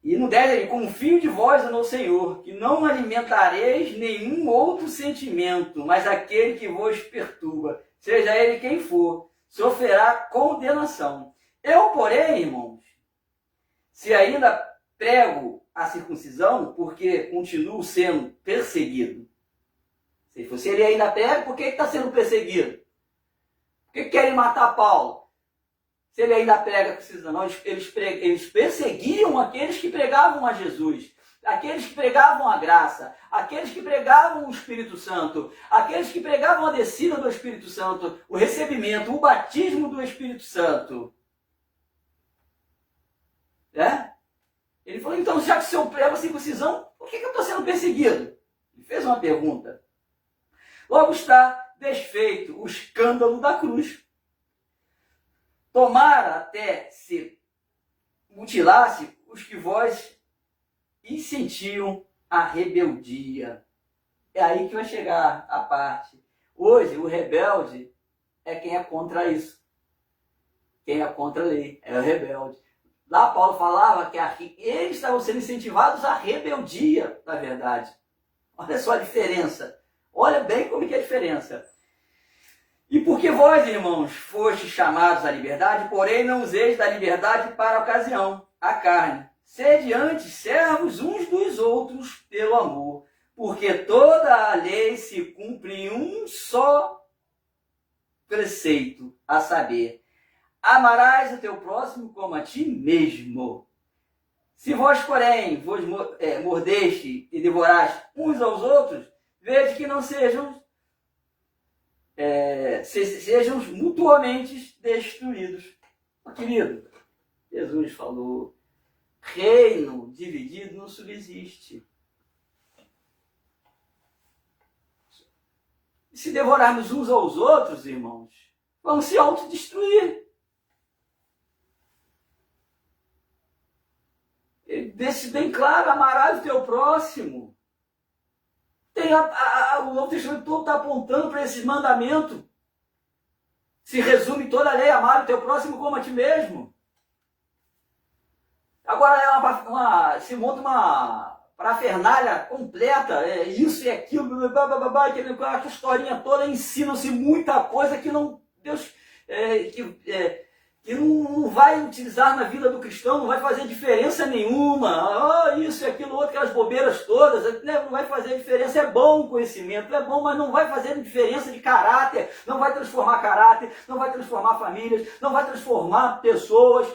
E no 10, confio de vós no Senhor, que não alimentareis nenhum outro sentimento, mas aquele que vos perturba, seja ele quem for, sofrerá condenação. Eu, porém, irmãos, se ainda prego a circuncisão, porque continuo sendo perseguido. Se ele ainda prega, por que está sendo perseguido? Por que querem matar Paulo? Se ele ainda prega a circuncisão, eles perseguiam aqueles que pregavam a Jesus, aqueles que pregavam a graça, aqueles que pregavam o Espírito Santo, aqueles que pregavam a descida do Espírito Santo, o recebimento, o batismo do Espírito Santo. Ele falou, então, já que o senhor prega a circuncisão, por que eu estou sendo perseguido? Ele fez uma pergunta. Logo está desfeito o escândalo da cruz. Tomara até se mutilasse os que vós incentiam a rebeldia. É aí que vai chegar a parte. Hoje, o rebelde é quem é contra isso. Quem é contra a lei é o rebelde. Lá Paulo falava que eles estavam sendo incentivados à rebeldia, na verdade. Olha só a diferença. Olha bem como é a diferença. E porque vós, irmãos, fostes chamados à liberdade, porém não useis da liberdade para a ocasião, a carne. Sede antes servos uns dos outros pelo amor, porque toda a lei se cumpre em um só preceito, a saber, amarás o teu próximo como a ti mesmo. Se vós, porém, vos mordeste e devoraste uns aos outros, vede que não sejam mutuamente destruídos. Querido, Jesus falou, reino dividido não subsiste. E se devorarmos uns aos outros, irmãos, vamos se autodestruir. Ele deixa bem claro, amarás o teu próximo. O Novo Testamento todo está apontando para esse mandamento. Se resume toda a lei, amar o teu próximo como a ti mesmo. Agora se monta uma parafernália completa, isso e aquilo, aquela historinha toda, ensinam-se muita coisa que não Deus que não vai utilizar na vida do cristão, não vai fazer diferença nenhuma. Isso e aquilo, outro, aquelas bobeiras todas, não vai fazer diferença. É bom o conhecimento, é bom, mas não vai fazer diferença de caráter, não vai transformar caráter, não vai transformar famílias, não vai transformar pessoas,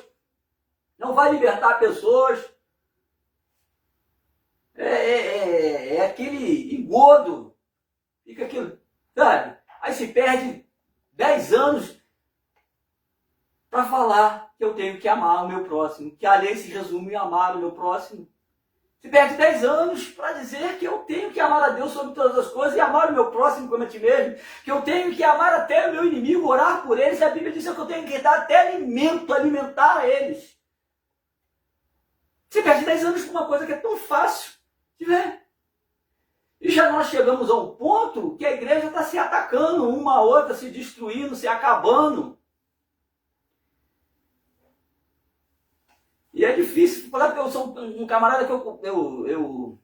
não vai libertar pessoas. É aquele engodo, fica aquilo, sabe? Aí se perde 10 anos para falar que eu tenho que amar o meu próximo, que a lei se resume em amar o meu próximo. Se perde 10 anos para dizer que eu tenho que amar a Deus sobre todas as coisas e amar o meu próximo como a ti mesmo, que eu tenho que amar até o meu inimigo, orar por eles, e a Bíblia diz que eu tenho que dar até alimento, alimentar eles. Você perde 10 anos com uma coisa que é tão fácil de ver. E já nós chegamos a um ponto que a igreja está se atacando uma a outra, se destruindo, se acabando. E é difícil, porque eu sou um camarada que eu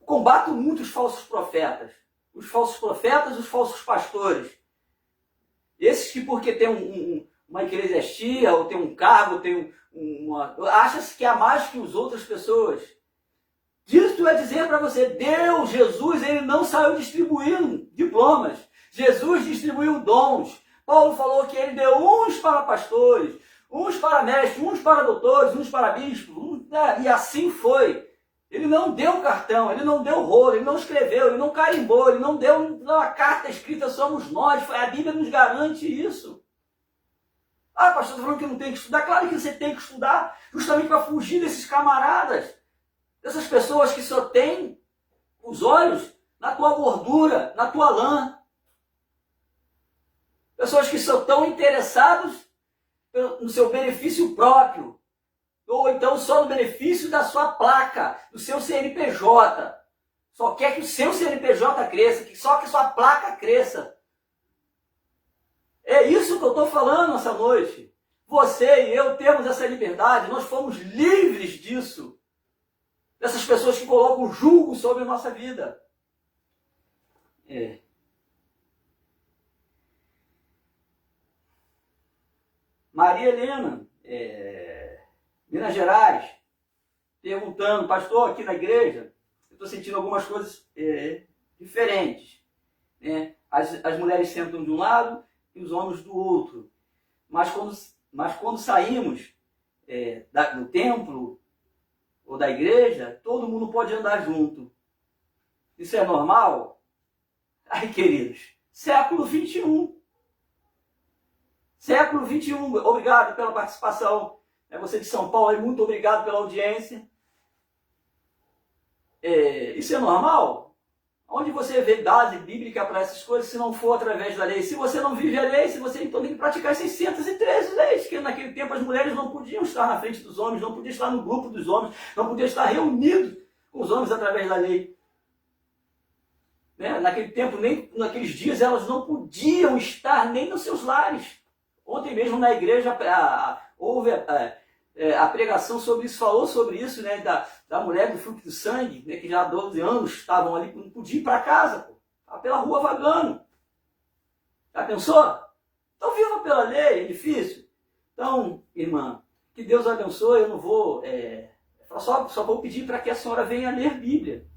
combato muito os falsos profetas. Os falsos profetas, os falsos pastores. Esses que porque tem uma eclesiastia, ou tem um cargo, tem acha-se que há mais que as outras pessoas. Disso é dizer para você, Deus, Jesus, ele não saiu distribuindo diplomas. Jesus distribuiu dons. Paulo falou que ele deu uns para pastores, uns para mestres, uns para doutores, uns para bispos, e assim foi. Ele não deu cartão, ele não deu rolo, ele não escreveu, ele não carimbou, ele não deu uma carta escrita, somos nós, a Bíblia nos garante isso. Ah, pastor, está falando que não tem que estudar? Claro que você tem que estudar, justamente para fugir desses camaradas, dessas pessoas que só têm os olhos na tua gordura, na tua lã. Pessoas que só estão interessados no seu benefício próprio, ou então só no benefício da sua placa, do seu CNPJ. Só quer que o seu CNPJ cresça, só que sua placa cresça. É isso que eu estou falando essa noite. Você e eu temos essa liberdade, nós fomos livres disso. Dessas pessoas que colocam julgo sobre a nossa vida. Maria Helena, Minas Gerais, perguntando, pastor, aqui na igreja, eu estou sentindo algumas coisas diferentes. Né? As mulheres sentam de um lado e os homens do outro. Mas quando saímos do templo ou da igreja, todo mundo pode andar junto. Isso é normal? Ai, queridos, século 21. Século 21. Obrigado pela participação. Você de São Paulo, muito obrigado pela audiência. Isso é normal? Onde você vê base bíblica para essas coisas, se não for através da lei? Se você não vive a lei, se você então tem que praticar 613 leis, que naquele tempo as mulheres não podiam estar na frente dos homens, não podiam estar no grupo dos homens, não podiam estar reunidos com os homens através da lei. Né? Naquele tempo, nem naqueles dias, elas não podiam estar nem nos seus lares. Ontem mesmo na igreja houve a pregação sobre isso, falou sobre isso, né, da mulher do fluxo de sangue, né, que já há 12 anos estavam ali, não podia ir para casa, pô, estava pela rua vagando. Já pensou? Então viva pela lei, é difícil. Então, irmã, que Deus abençoe, eu não vou... só vou pedir para que a senhora venha ler Bíblia.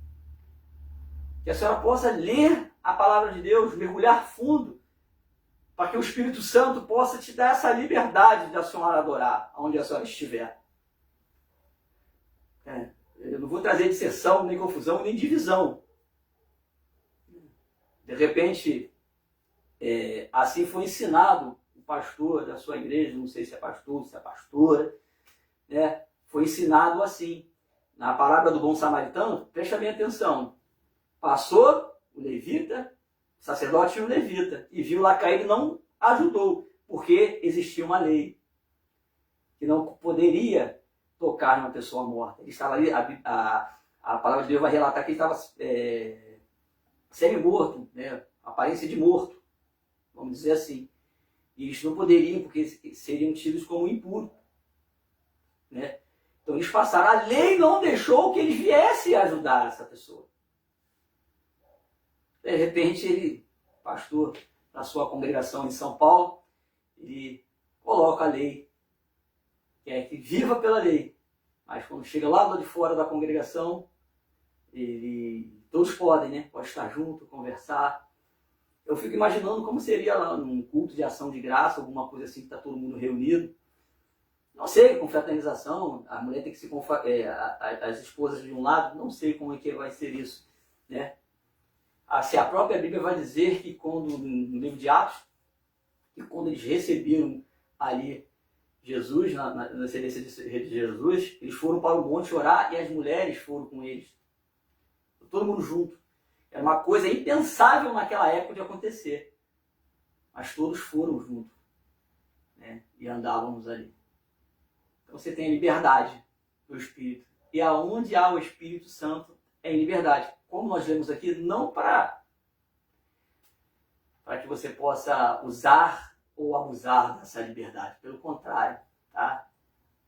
Que a senhora possa ler a palavra de Deus, mergulhar fundo, para que o Espírito Santo possa te dar essa liberdade de a senhora adorar, onde a senhora estiver. Eu não vou trazer dissensão, nem confusão, nem divisão. De repente, assim foi ensinado o pastor da sua igreja, não sei se é pastor, se é pastora, né? Foi ensinado assim. Na palavra do bom samaritano, presta bem atenção. Passou o levita, o sacerdote e o levita, e viu lá cair e não ajudou, porque existia uma lei que não poderia tocar numa pessoa morta. Ele estava ali, a palavra de Deus vai relatar que ele estava semi-morto, né? Aparência de morto, vamos dizer assim. E eles não poderiam, porque seriam tidos como impuros. Né? Então eles passaram, a lei não deixou que eles viessem ajudar essa pessoa. De repente ele, pastor da sua congregação em São Paulo, ele coloca a lei, quer que viva pela lei, mas quando chega lá de fora da congregação, todos podem, né? Pode estar junto, conversar. Eu fico imaginando como seria lá num culto de ação de graça, alguma coisa assim que está todo mundo reunido. Não sei, confraternização, a mulher tem que se as esposas de um lado, não sei como é que vai ser isso, né? Se a própria Bíblia vai dizer que quando, no livro de Atos, que quando eles receberam ali Jesus, na descendência de Jesus, eles foram para o monte orar e as mulheres foram com eles. Todo mundo junto. Era uma coisa impensável naquela época de acontecer. Mas todos foram juntos, né? E andávamos ali. Então você tem a liberdade do Espírito. E aonde há o Espírito Santo é em liberdade. Como nós lemos aqui, não para que você possa usar ou abusar dessa liberdade. Pelo contrário, tá?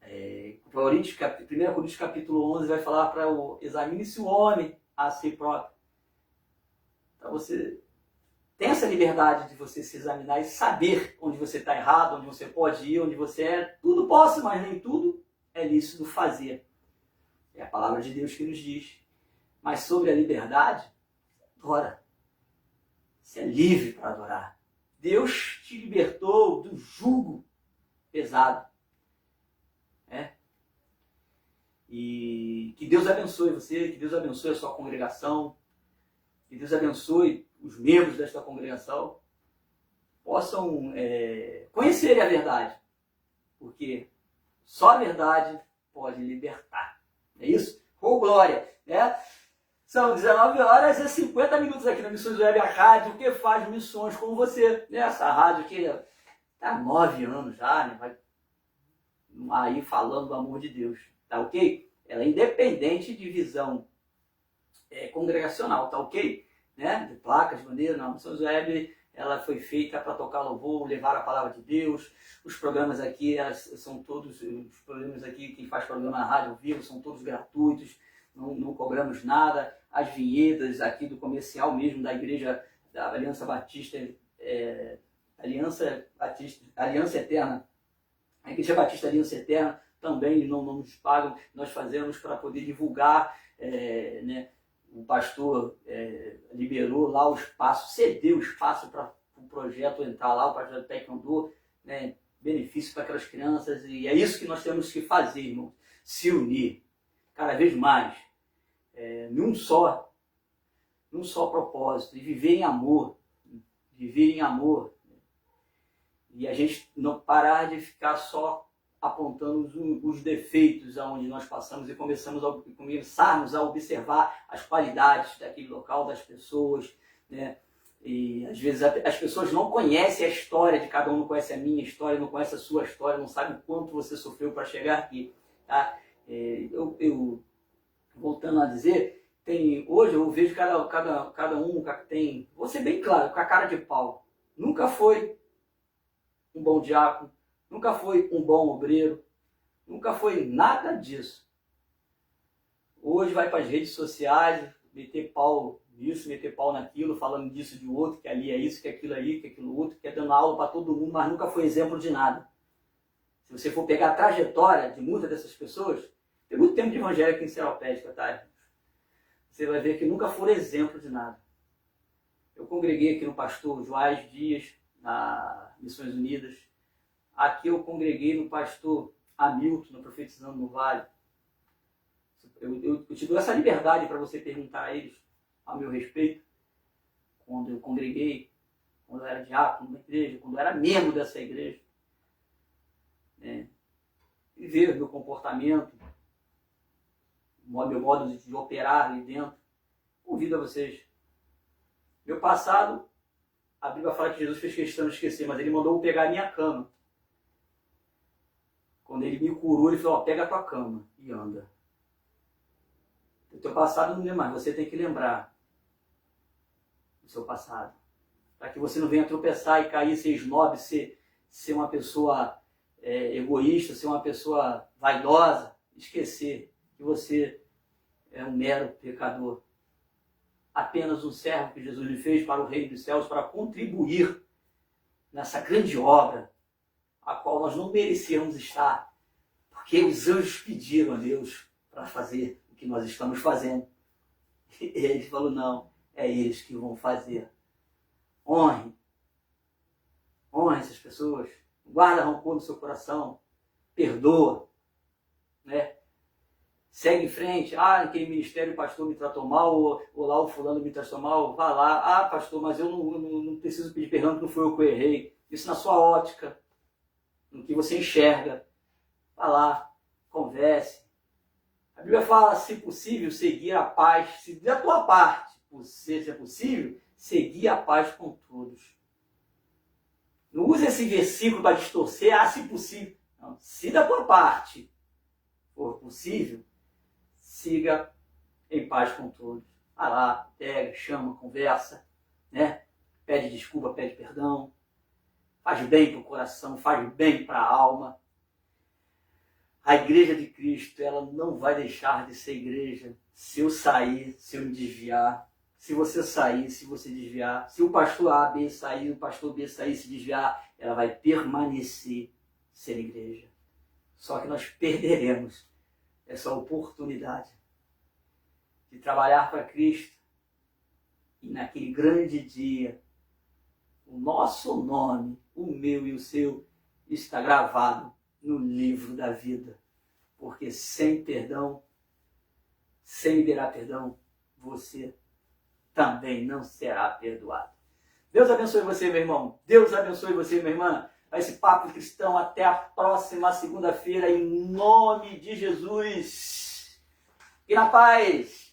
1 Coríntios capítulo 11 vai falar para examine-se o homem a si próprio. Então você tem essa liberdade de você se examinar e saber onde você está errado, onde você pode ir, onde você é. Tudo posso, mas nem tudo é lícito fazer. É a palavra de Deus que nos diz. Mas sobre a liberdade, adora. Você é livre para adorar. Deus te libertou do jugo pesado. E que Deus abençoe você, que Deus abençoe a sua congregação, que Deus abençoe os membros desta congregação, possam conhecer a verdade, porque só a verdade pode libertar. É isso? Oh, glória! São 19 horas e 50 minutos aqui na Missões Web, a rádio que faz missões com você. Essa rádio que está há 9 anos já, né? Vai aí falando do amor de Deus. Tá ok? Ela é independente de visão congregacional, tá ok? Né? De placas, de bandeira, não. Missões Web, ela foi feita para tocar louvor, levar a palavra de Deus. Os programas aqui são todos, os programas aqui, quem faz programa na rádio ao vivo, são todos gratuitos, não cobramos nada. As vinhetas aqui do comercial mesmo, da igreja da Aliança Batista, Aliança Eterna, a Igreja Batista Aliança Eterna, também não nos pagam, nós fazemos para poder divulgar, né? O pastor liberou lá o espaço, cedeu o espaço para o projeto entrar lá, o projeto Taekwondo, né? Benefício para aquelas crianças, e é isso que nós temos que fazer, irmão, se unir cada vez mais, num só propósito, e viver em amor, e a gente não parar de ficar só apontando os defeitos aonde nós passamos e começarmos a observar as qualidades daquele local, das pessoas, né? E às vezes as pessoas não conhecem a história de cada um, não conhece a minha história, não conhece a sua história, não sabe o quanto você sofreu para chegar aqui, tá? Eu voltando a dizer, hoje eu vejo cada um tem, vou ser bem claro, com a cara de pau, nunca foi um bom diácono, nunca foi um bom obreiro, nunca foi nada disso. Hoje vai para as redes sociais, meter pau nisso, meter pau naquilo, falando disso de outro, que ali é isso, que aquilo ali, que aquilo outro, que é dando aula para todo mundo, mas nunca foi exemplo de nada. Se você for pegar a trajetória de muitas dessas pessoas, tem muito tempo de evangélica em Seropédica, tá? Você vai ver que nunca foram exemplo de nada. Eu congreguei aqui no pastor Joás Dias, na Missões Unidas. Aqui eu congreguei no pastor Hamilton, no Profetizando no Vale. Eu te dou essa liberdade para você perguntar a eles a meu respeito, quando eu congreguei, quando eu era diácono da igreja, quando eu era membro dessa igreja. E ver meu comportamento, meu modo de operar ali dentro. Convido a vocês. Meu passado, a Bíblia fala que Jesus fez questão de esquecer, mas ele mandou eu pegar a minha cama. Quando ele me curou, ele falou, pega a tua cama e anda. O teu passado não lembra mais, você tem que lembrar do seu passado. Para que você não venha tropeçar e cair, ser snob, ser uma pessoa egoísta, ser uma pessoa vaidosa, esquecer que você é um mero pecador. Apenas um servo que Jesus lhe fez para o reino dos céus, para contribuir nessa grande obra, a qual nós não merecemos estar, porque os anjos pediram a Deus para fazer o que nós estamos fazendo. E ele falou, não, é eles que vão fazer. Honre essas pessoas, guarda rancor no seu coração, perdoa, né? Segue em frente. Aquele ministério o pastor me tratou mal, ou lá o fulano me tratou mal, vá lá. Pastor, mas eu não preciso pedir perdão, porque não foi eu que eu errei. Isso na sua ótica, no que você enxerga. Vá lá, converse. A Bíblia fala, se possível, seguir a paz. Se da tua parte, se é possível, seguir a paz com todos. Não use esse versículo para distorcer, se possível. Não, se da tua parte for possível, siga em paz com todos. Vai lá, pega, chama, conversa, né? Pede desculpa, pede perdão, faz bem para o coração, faz bem para a alma. A igreja de Cristo, ela não vai deixar de ser igreja se eu sair, se eu me desviar, se você sair, se você desviar, se o pastor A, B sair, o pastor B sair, se desviar, ela vai permanecer ser igreja. Só que nós perderemos essa oportunidade de trabalhar para Cristo e naquele grande dia o nosso nome, o meu e o seu, está gravado no livro da vida. Porque sem perdão, sem liberar perdão, você também não será perdoado. Deus abençoe você, meu irmão. Deus abençoe você, minha irmã. Esse Papo Cristão, até a próxima segunda-feira, em nome de Jesus. E na paz.